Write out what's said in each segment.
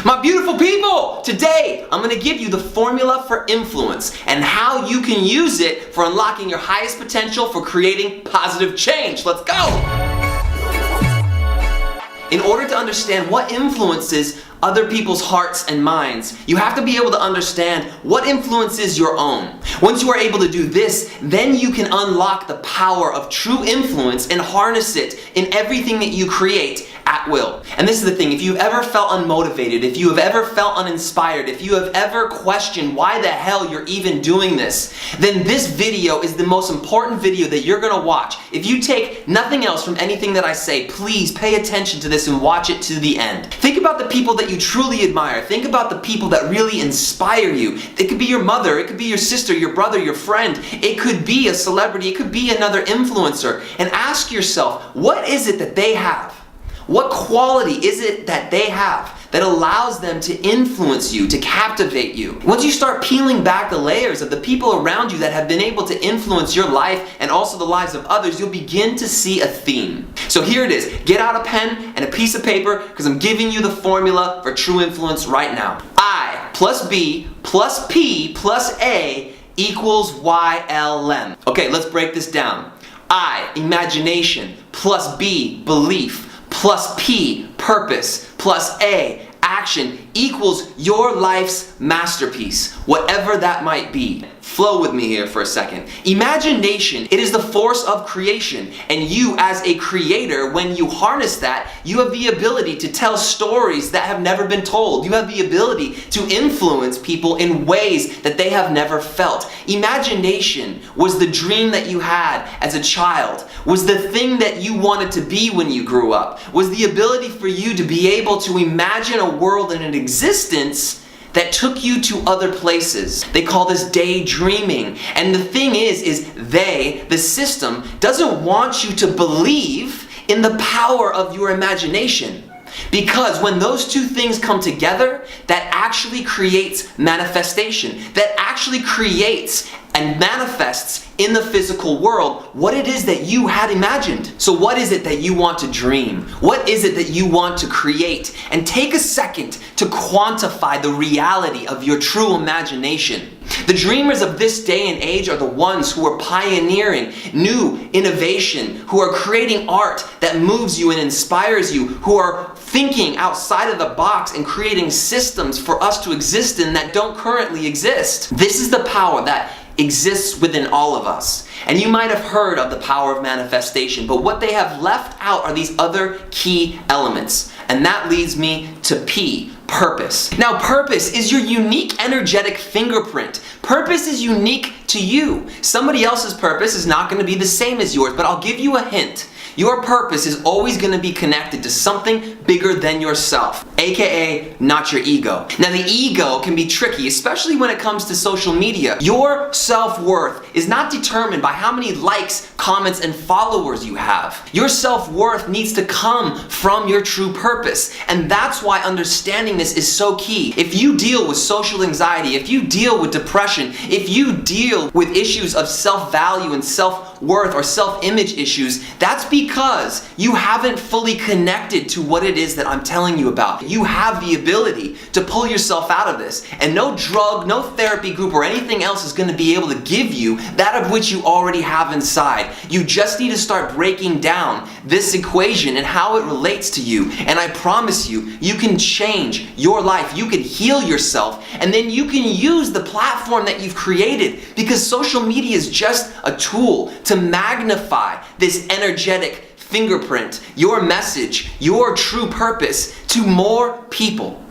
My beautiful people, today I'm going to give you the formula for influence and how you can use it for unlocking your highest potential for creating positive change. Let's go! In order to understand what influences other people's hearts and minds, you have to be able to understand what influences your own. Once you are able to do this, then you can unlock the power of true influence and harness it in everything that you create at will. And this is the thing, if you've ever felt unmotivated, if you have ever felt uninspired, if you have ever questioned why the hell you're even doing this, then this video is the most important video that you're gonna watch. If you take nothing else from anything that I say, please pay attention to this and watch it to the end. Think about the people that you truly admire. Think about the people that really inspire you. It could be your mother, it could be your sister, your brother, your friend, it could be a celebrity, it could be another influencer, and ask yourself, what is it that they have? What quality is it that they have that allows them to influence you, to captivate you? Once you start peeling back the layers of the people around you that have been able to influence your life and also the lives of others, you'll begin to see a theme. So here it is. Get out a pen and a piece of paper because I'm giving you the formula for true influence right now. I plus B plus P plus A equals YLM. Okay, let's break this down. I, imagination, plus B, belief, plus P, purpose, plus A, action, equals your life's masterpiece, whatever that might be. Flow with me here for a second. Imagination, it is the force of creation, and you as a creator, when you harness that, you have the ability to tell stories that have never been told. You have the ability to influence people in ways that they have never felt. Imagination was the dream that you had as a child, was the thing that you wanted to be when you grew up, was the ability for you to be able to imagine a world and an existence that took you to other places. They call this daydreaming. And the thing is the system, doesn't want you to believe in the power of your imagination. Because when those two things come together, that actually creates manifestation. That actually creates and manifests in the physical world what it is that you had imagined. So what is it that you want to dream? What is it that you want to create? And take a second to quantify the reality of your true imagination. The dreamers of this day and age are the ones who are pioneering new innovation, who are creating art that moves you and inspires you, who are thinking outside of the box and creating systems for us to exist in that don't currently exist. This is the power that exists within all of us. And you might have heard of the power of manifestation, but what they have left out are these other key elements. And that leads me to P, purpose. Now, purpose is your unique energetic fingerprint. Purpose is unique to you. Somebody else's purpose is not going to be the same as yours, but I'll give you a hint. Your purpose is always going to be connected to something bigger than yourself, aka not your ego. Now, the ego can be tricky, especially when it comes to social media. Your self-worth is not determined by how many likes, comments, and followers you have. Your self-worth needs to come from your true purpose, and that's why understanding this is so key. If you deal with social anxiety, if you deal with depression, if you deal with issues of self-value and self-worth or self-image issues, that's because you haven't fully connected to what it is that I'm telling you about. You have the ability to pull yourself out of this, and no drug, no therapy group, or anything else is going to be able to give you that of which you already have inside. You just need to start breaking down this equation and how it relates to you, and I promise you, you can change your life. You can heal yourself, and then you can use the platform that you've created, because social media is just a tool to magnify this energetic fingerprint, your message, your true purpose to more people.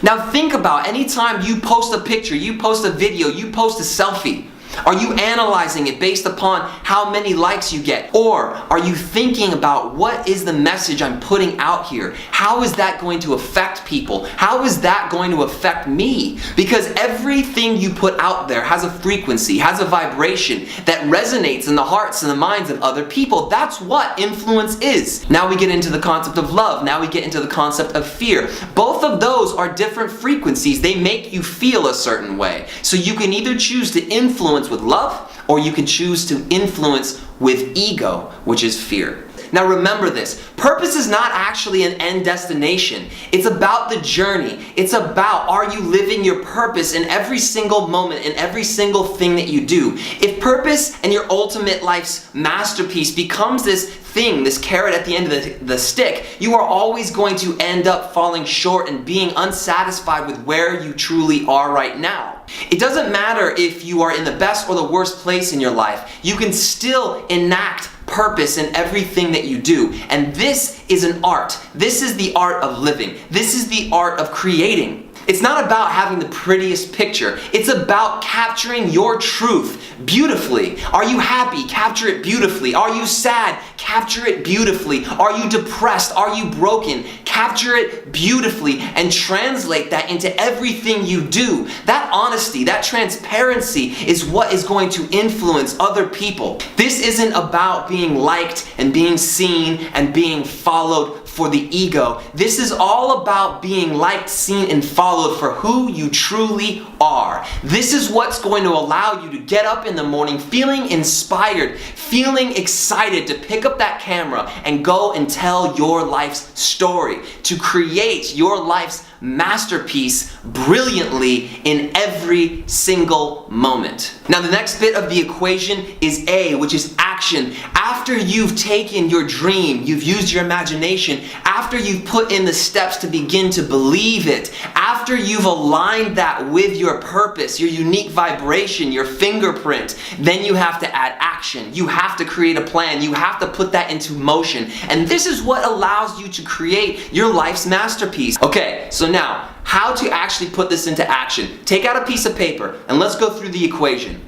Now think about anytime you post a picture, you post a video, you post a selfie. Are you analyzing it based upon how many likes you get? Or are you thinking about what is the message I'm putting out here? How is that going to affect people? How is that going to affect me? Because everything you put out there has a frequency, has a vibration that resonates in the hearts and the minds of other people. That's what influence is. Now we get into the concept of love. Now we get into the concept of fear. Both of those are different frequencies. They make you feel a certain way. So you can either choose to influence with love, or you can choose to influence with ego, which is fear. Now remember this, purpose is not actually an end destination. It's about the journey. It's about, are you living your purpose in every single moment, in every single thing that you do? If purpose and your ultimate life's masterpiece becomes this thing, this carrot at the end of the stick, you are always going to end up falling short and being unsatisfied with where you truly are right now. It doesn't matter if you are in the best or the worst place in your life. You can still enact purpose in everything that you do. And this is an art. This is the art of living. This is the art of creating. It's not about having the prettiest picture. It's about capturing your truth beautifully. Are you happy? Capture it beautifully. Are you sad? Capture it beautifully. Are you depressed? Are you broken? Capture it beautifully and translate that into everything you do. That honesty, that transparency is what is going to influence other people. This isn't about being liked and being seen and being followed for the ego. This is all about being liked, seen, and followed for who you truly are. This is what's going to allow you to get up in the morning feeling inspired, feeling excited to pick up that camera and go and tell your life's story, to create your life's masterpiece brilliantly in every single moment. Now the next bit of the equation is A, which is action. After you've taken your dream, you've used your imagination, after you've put in the steps to begin to believe it, after you've aligned that with your purpose, your unique vibration, your fingerprint, then you have to add action. You have to create a plan. You have to put that into motion. And this is what allows you to create your life's masterpiece. Okay, so now, how to actually put this into action. Take out a piece of paper and let's go through the equation.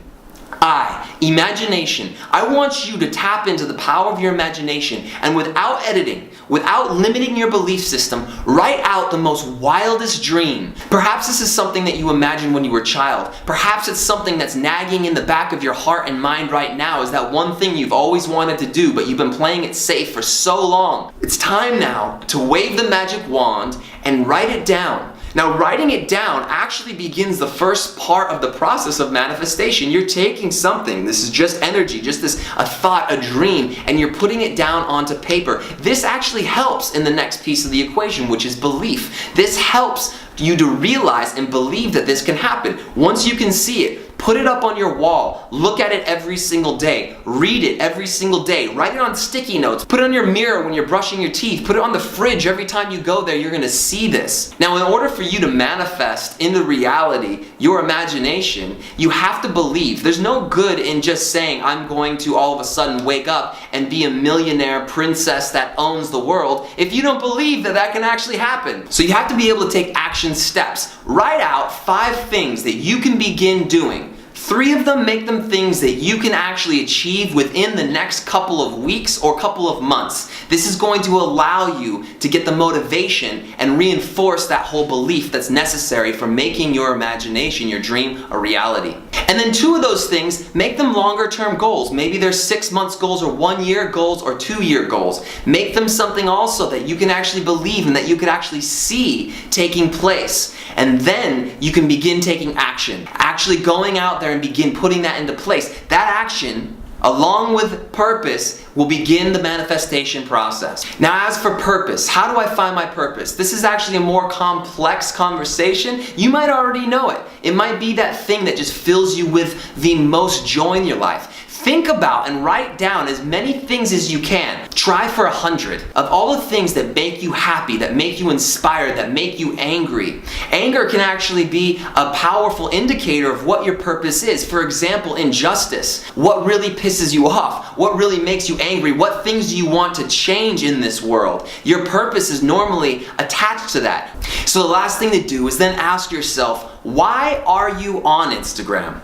I, imagination. I want you to tap into the power of your imagination and without editing, without limiting your belief system, write out the most wildest dream. Perhaps this is something that you imagined when you were a child. Perhaps it's something that's nagging in the back of your heart and mind right now, is that one thing you've always wanted to do, but you've been playing it safe for so long. It's time now to wave the magic wand and write it down. Now, writing it down actually begins the first part of the process of manifestation. You're taking something, this is just energy, just a thought, a dream, and you're putting it down onto paper. This actually helps in the next piece of the equation, which is belief. This helps you to realize and believe that this can happen. Once you can see it, put it up on your wall, look at it every single day, read it every single day, write it on sticky notes, put it on your mirror when you're brushing your teeth, put it on the fridge every time you go there. You're going to see this. Now, in order for you to manifest into reality your imagination, you have to believe. There's no good in just saying, I'm going to all of a sudden wake up and be a millionaire princess that owns the world, if you don't believe that that can actually happen. So you have to be able to take action steps. Write out 5 things that you can begin doing. 3 of them, make them things that you can actually achieve within the next couple of weeks or couple of months. This is going to allow you to get the motivation and reinforce that whole belief that's necessary for making your imagination, your dream, a reality. And then 2 of those things, make them longer term goals. Maybe they're 6 months goals or 1 year goals or 2 year goals. Make them something also that you can actually believe and that you can actually see taking place. And then you can begin taking action. Actually going out there and begin putting that into place. That action, along with purpose, will begin the manifestation process. Now, as for purpose, how do I find my purpose? This is actually a more complex conversation. You might already know it. It might be that thing that just fills you with the most joy in your life. Think about and write down as many things as you can. Try for 100 of all the things that make you happy, that make you inspired, that make you angry. Anger can actually be a powerful indicator of what your purpose is. For example, injustice. What really pisses you off? What really makes you angry? What things do you want to change in this world? Your purpose is normally attached to that. So the last thing to do is then ask yourself, why are you on Instagram?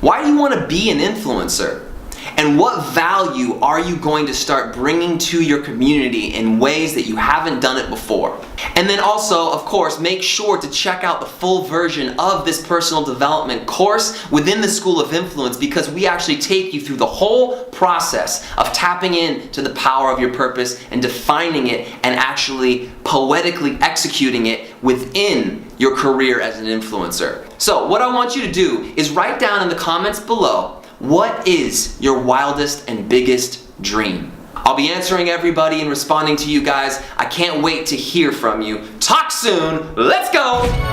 Why do you want to be an influencer? And what value are you going to start bringing to your community in ways that you haven't done it before? And then also, of course, make sure to check out the full version of this personal development course within the School of Influence, because we actually take you through the whole process of tapping into the power of your purpose and defining it and actually poetically executing it within your career as an influencer. So what I want you to do is write down in the comments below, what is your wildest and biggest dream? I'll be answering everybody and responding to you guys. I can't wait to hear from you. Talk soon. Let's go.